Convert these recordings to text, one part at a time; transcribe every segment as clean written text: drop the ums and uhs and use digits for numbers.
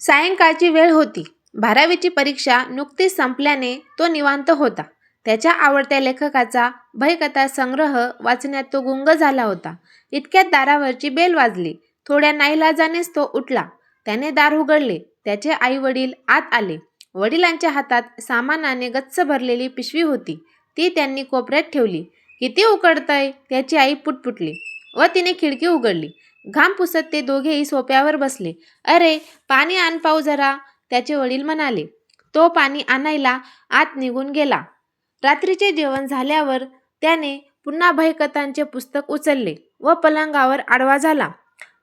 सायंकाळची वेळ होती. 12वीची परीक्षा नुकतीच संपल्याने तो निवांत होता. त्याच्या आवडत्या लेखकाचा भयकथा संग्रह वाचण्यात तो गुंग झाला होता. इतक्यात दारावरची बेल वाजली. थोड्या नाईलाजानेच तो उठला. त्याने दार उघडले. त्याचे आई वडील आत आले. वडिलांच्या हातात सामानाने गच्च भरलेली पिशवी होती. ती त्यांनी कोपऱ्यात ठेवली. किती उकडतंय, त्याची आई पुटपुटली व तिने खिडकी उघडली. घाम पुसत ते दोघेही सोफ्यावर बसले. अरे पाणी आण पाहू जरा, त्याचे वडील म्हणाले. तो पाणी आणायला आत निघून गेला. रात्रीचे जेवण झाल्यावर त्याने पुन्हा भयकथांचे पुस्तक उचलले व पलंगावर आडवा झाला.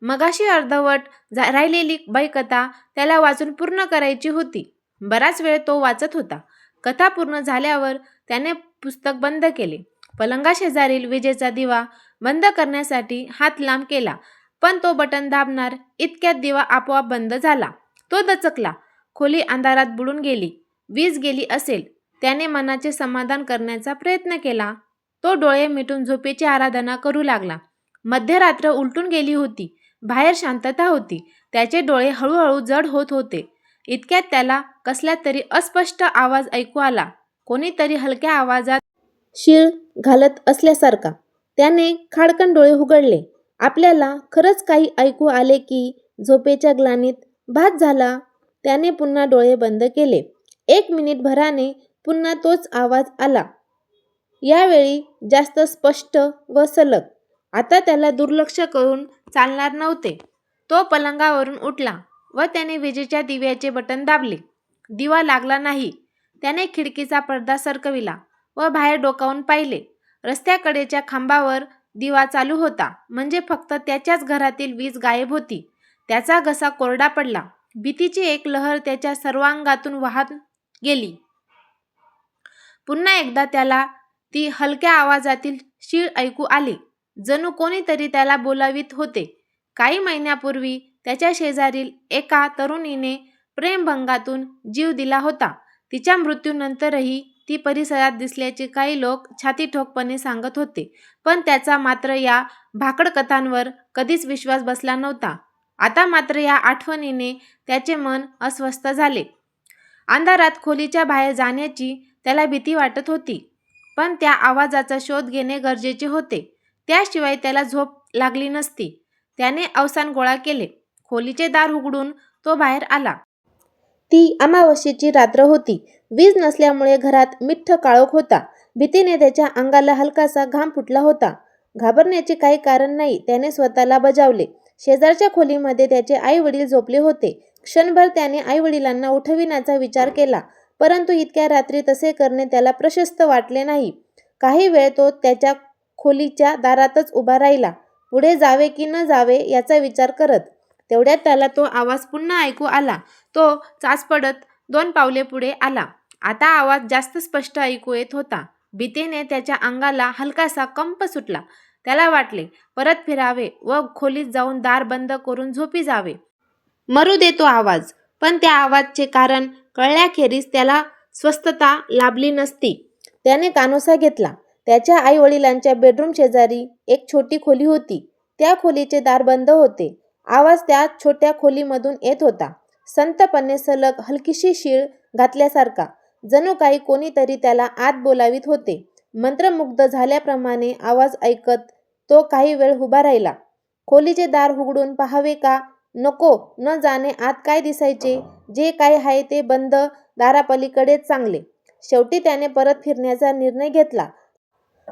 मगाशी अर्धवट राहिलेली भयकथा त्याला वाचून पूर्ण करायची होती. बराच वेळ तो वाचत होता. कथा पूर्ण झाल्यावर त्याने पुस्तक बंद केले. पलंगाशेजारील विजेचा दिवा बंद करण्यासाठी हात लांब केला, पण तो बटन दाबणार इतक्यात दिवा आपोआप बंद झाला. तो दचकला. खोली अंधारात बुडून गेली. वीज गेली असेल. त्याने मनाचे समाधान करण्याचा प्रयत्न केला. तो डोळे मिटून झोपेची आराधना करू लागला. मध्यरात्र उलटून गेली होती. बाहेर शांतता होती. त्याचे डोळे हळूहळू जड होत होते. इतक्यात त्याला कसला तरी अस्पष्ट आवाज ऐकू आला. कोणीतरी हलक्या आवाजात शीळ घालत असल्यासारखा. त्याने खाडकन डोळे उघडले. आपल्याला खरंच काही ऐकू आले की झोपेच्या ग्लानीत भास झाला. त्याने पुन्हा डोळे बंद केले. 1 मिनिटभराने पुन्हा तोच आवाज आला. यावेळी जास्त स्पष्ट व सलग. आता त्याला दुर्लक्ष करून चालणार नव्हते. तो पलंगावरून उठला व त्याने विजेच्या दिव्याचे बटन दाबले. दिवा लागला नाही. त्याने खिडकीचा पडदा सरकविला व बाहेर डोकावून पाहिले. रस्त्याकडेच्या खांबावर दिवा चालू होता. म्हणजे फक्त त्याच्याच घरातील वीज गायब होती. त्याचा घसा कोरडा पडला. भीतीची एक लहर त्याच्या सर्वांगातून वाहत गेली. पुन्हा एकदा त्याला ती हलक्या आवाजातील शीळ ऐकू आली. जणू कोणीतरी त्याला बोलावित होते. काही महिन्यापूर्वी त्याच्या शेजारील एका तरुणीने प्रेमभंगातून जीव दिला होता. तिच्या मृत्यूनंतरही ती परिसरात दिसल्याचे काही लोक छातीठोकपणे सांगत होते. पण त्याचा मात्र या भाकड कथांवर कधीच विश्वास बसला नव्हता. आता मात्र या आठवणीने त्याचे मन अस्वस्थ झाले. अंधारात खोलीच्या बाहेर जाण्याची त्याला भीती वाटत होती. पण त्या आवाजाचा शोध घेणे गरजेचे होते. त्याशिवाय त्याला झोप लागली नसती. त्याने अवसान गोळा केले. खोलीचे दार उघडून तो बाहेर आला. ती अमावस्येची रात्र होती. वीज नसल्यामुळे घरात मिठ्ठ काळोख होता. भीतीने त्याच्या अंगाला हलकासा घाम फुटला होता. घाबरण्याचे काही कारण नाही, त्याने स्वतःला बजावले. शेजारच्या खोलीमध्ये त्याचे आई वडील झोपले होते. क्षणभर त्याने आई वडिलांना उठविण्याचा विचार केला, परंतु इतक्या रात्री तसे करणे त्याला प्रशस्त वाटले नाही. काही वेळ तो त्याच्या खोलीच्या दारातच उभा राहिला, पुढे जावे की न जावे याचा विचार करत. तेवढ्यात त्याला तो आवाज पुन्हा ऐकू आला. तो चाचपडत 2 पावले पुढे आला. आता आवाज जास्त स्पष्ट ऐकू येत होता. भीतीने त्याच्या अंगाला हलकासा कंप सुटला. त्याला वाटले परत फिरावे व खोलीत जाऊन दार बंद करून झोपी जावे. मरू दे तो आवाज. पण त्या आवाजचे कारण कळल्याखेरीज त्याला स्वस्थता लाभली नसती. त्याने कानोसा घेतला. त्याच्या आई वडिलांच्या बेडरूम शेजारी एक छोटी खोली होती. त्या खोलीचे दार बंद होते. आवाज त्या छोट्या खोलीमधून येत होता. संतपणे सलग, हलकीशी शीळ घातल्यासारखा. जणू काही कोणीतरी त्याला आत बोलावित होते. मंत्रमुग्ध झाल्याप्रमाणे आवाज ऐकत तो काही वेळ उभा राहिला. खोलीचे दार उघडून पाहावे का नको न जाणे आत काय दिसायचे. जे काय आहे ते बंद दारापलीकडेच चांगले. शेवटी त्याने परत फिरण्याचा निर्णय घेतला.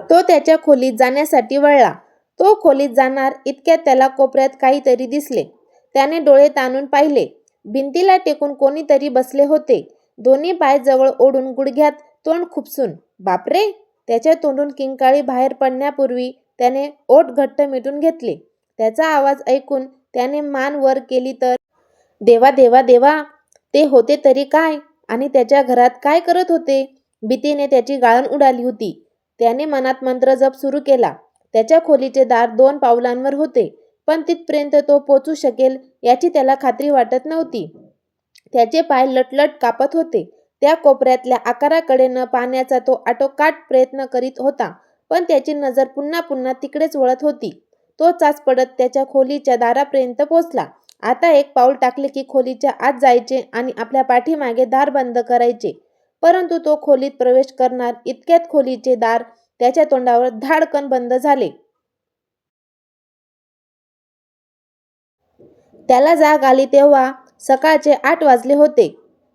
तो त्याच्या खोलीत जाण्यासाठी वळला. तो खोलीत जाणार इतक्यात त्याला कोपऱ्यात काहीतरी दिसले. त्याने डोळे ताणून पाहिले. भिंतीला टेकून कोणीतरी बसले होते. दोन्ही पाय जवळ ओढून, गुडघ्यात तोंड खुपसून. बापरे! त्याच्या तोंडून किंकाळी बाहेर पडण्यापूर्वी त्याने ओठ घट्ट मिटून घेतले. त्याचा आवाज ऐकून त्याने मान वर केली तर देवा देवा देवा, ते होते तरी काय आणि त्याच्या घरात काय करत होते? भीतीने त्याची गाळण उडाली होती. त्याने मनात मंत्र जप सुरू केला. त्याच्या खोलीचे दार 2 पावलांवर होते, पण तिथपर्यंत तो पोचू शकेल याची त्याला खात्री वाटत नव्हती. त्याचे पाय लटलट कापत होते. त्या कोपऱ्यातल्या आकाराकडे न पाहण्याचा तो आटोकाट प्रयत्न करीत होता, पण त्याची नजर पुन्हा पुन्हा तिकडेच वळत होती. तो चाचपडत त्याच्या खोलीच्या दारापर्यंत पोचला. आता एक पाऊल टाकले की खोलीच्या आत जायचे आणि आपल्या पाठीमागे दार बंद करायचे. परंतु तो खोलीत प्रवेश करणार इतक्यात खोलीचे दार त्याच्या तोंडावर धाडकन बंद झाले. त्याला जाग आली तेव्हा सकाळचे 8 वाजले होते.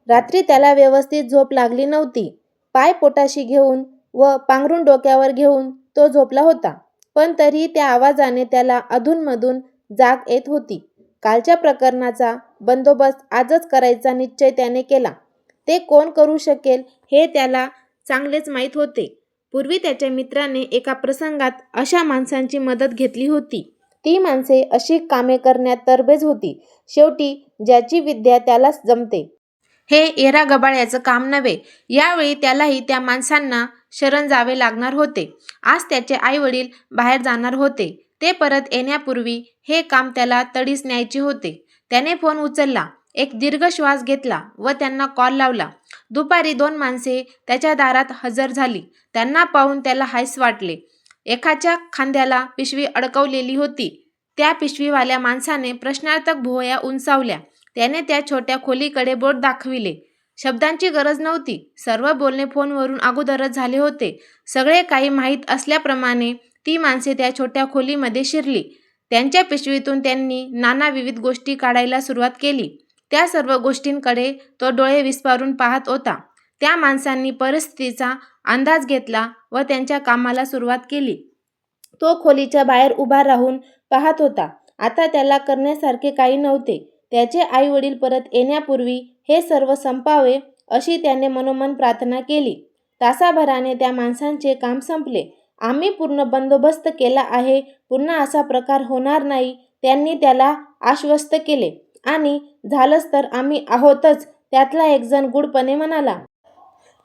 रात्री त्याला व्यवस्थित झोप लागली नव्हती. पाय पोटाशी घेऊन व पांघरून डोक्यावर घेऊन तो झोपला होता. पण तरीही त्या आवाजाने त्याला अधूनमधून जाग येत होती. कालच्या प्रकरणाचा बंदोबस्त आजच करायचा निश्चय त्याने केला. ते कोण करू शकेल हे त्याला चांगलेच माहीत होते. पूर्वी त्याच्या मित्राने एका प्रसंगात अशा माणसांची मदत घेतली होती. ती माणसे अशी कामे करण्यात तरबेज होती. शेवटी ज्याची विद्या त्यालाच जमते. हे येरा गबाळ्याचं काम नव्हे. यावेळी त्यालाही त्या माणसांना शरण जावे लागणार होते. आज त्याचे आईवडील बाहेर जाणार होते. ते परत येण्यापूर्वी हे काम त्याला तडीस न्यायचे होते. त्याने फोन उचलला, एक दीर्घ श्वास घेतला व त्यांना कॉल लावला. दुपारी 2 माणसे त्याच्या दारात हजर झाली. त्यांना पाहून त्याला हायस वाटले. एकाच्या खांद्याला पिशवी अडकवलेली होती. त्या पिशवीवाल्या माणसाने प्रश्नार्थक भुवया उंचावल्या. त्याने त्या छोट्या खोलीकडे बोट दाखविले. शब्दांची गरज नव्हती. सर्व बोलणे फोनवरून अगोदरच झाले होते. सगळे काही माहीत असल्याप्रमाणे ती माणसे त्या छोट्या खोलीमध्ये शिरली. त्यांच्या पिशवीतून त्यांनी नाना विविध गोष्टी काढायला सुरुवात केली. त्या सर्व गोष्टींकडे तो डोळे विस्फारून पाहत होता. त्या माणसांनी परिस्थितीचा अंदाज घेतला व त्यांच्या कामाला सुरुवात केली. तो खोलीच्या बाहेर उभा राहून पाहत होता. आता त्याला करण्यासारखे काही नव्हते. त्याचे आई वडील परत येण्यापूर्वी हे सर्व संपावे अशी त्याने मनोमन प्रार्थना केली. तासाभराने त्या माणसांचे काम संपले. आम्ही पूर्ण बंदोबस्त केला आहे, पुन्हा असा प्रकार होणार नाही, त्यांनी त्याला आश्वस्त केले. आणि झालंच तर आम्ही आहोतच, त्यातला एक जण गूढपणे म्हणाला.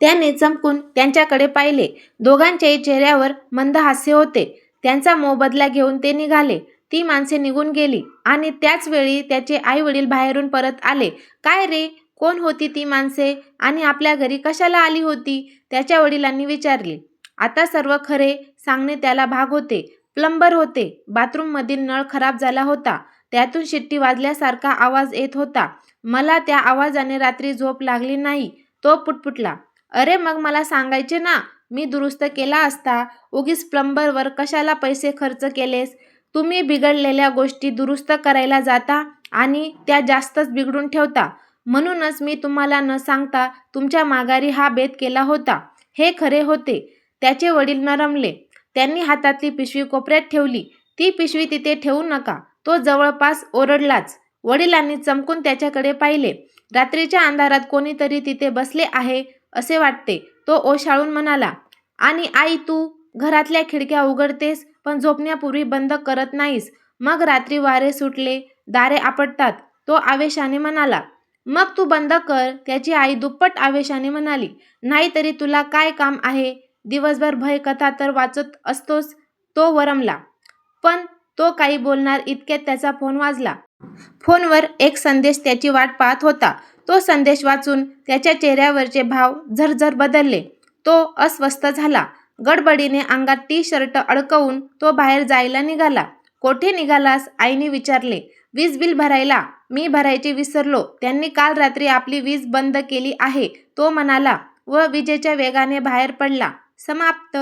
त्याने चमकून त्यांच्याकडे पाहिले. दोघांच्याही चेहऱ्यावर मंद हास्य होते. त्यांचा मोबदला घेऊन ते निघाले. ती माणसे निघून गेली आणि त्याच वेळी त्याचे आई वडील बाहेरून परत आले. काय रे, कोण होती ती माणसे आणि आपल्या घरी कशाला आली होती, त्याच्या वडिलांनी विचारले. आता सर्व खरे सांगणे त्याला भाग होते. प्लंबर होते. बाथरूममधील नळ खराब झाला होता. त्यातून शिट्टी वाजल्यासारखा आवाज येत होता. मला त्या आवाजाने रात्री झोप लागली नाही, तो पुटपुटला. अरे मग मला सांगायचे ना, मी दुरुस्त केला असता. उगीच प्लंबरवर कशाला पैसे खर्च केलेस. तुम्ही बिघडलेल्या गोष्टी दुरुस्त करायला जाता आणि त्या जास्तच बिघडून ठेवता. म्हणूनच मी तुम्हाला न सांगता तुमच्या माघारी हा बेत केला होता. हे खरे होते. त्याचे वडील नरमले. त्यांनी हातातली पिशवी कोपऱ्यात ठेवली. ती पिशवी तिथे ठेवू नका, तो जवळपास ओरडलाच. वडिलांनी चमकून त्याच्याकडे पाहिले. रात्रीच्या अंधारात कोणीतरी तिथे बसले आहे असे वाटते, तो ओशाळून म्हणाला. आणि आई, तू घरातल्या खिडक्या उघडतेस पण झोपण्यापूर्वी बंद करत नाहीस. मग रात्री वारे सुटले, दारे आपटतात, तो आवेशाने म्हणाला. मग तू बंद कर, त्याची आई दुप्पट आवेशाने म्हणाली. नाहीतरी तुला काय काम आहे, दिवसभर भयकथा तर वाचत असतोस, तो वरमला. पण तो काही बोलणार इतक्यात त्याचा फोन वाजला. फोनवर एक संदेश त्याची वाट पाहत होता. तो संदेश वाचून त्याच्या चेहऱ्यावरचे भाव झरझर बदलले. तो अस्वस्थ झाला. गडबडीने अंगात टी-शर्ट अडकवून तो बाहेर जायला निघाला. कोठे निघालास, आईने विचारले. वीज बिल भरायला. मी भरायचे विसरलो. त्यांनी काल रात्री आपली वीज बंद केली आहे, तो म्हणाला व विजेच्या वेगाने बाहेर पडला. समाप्त.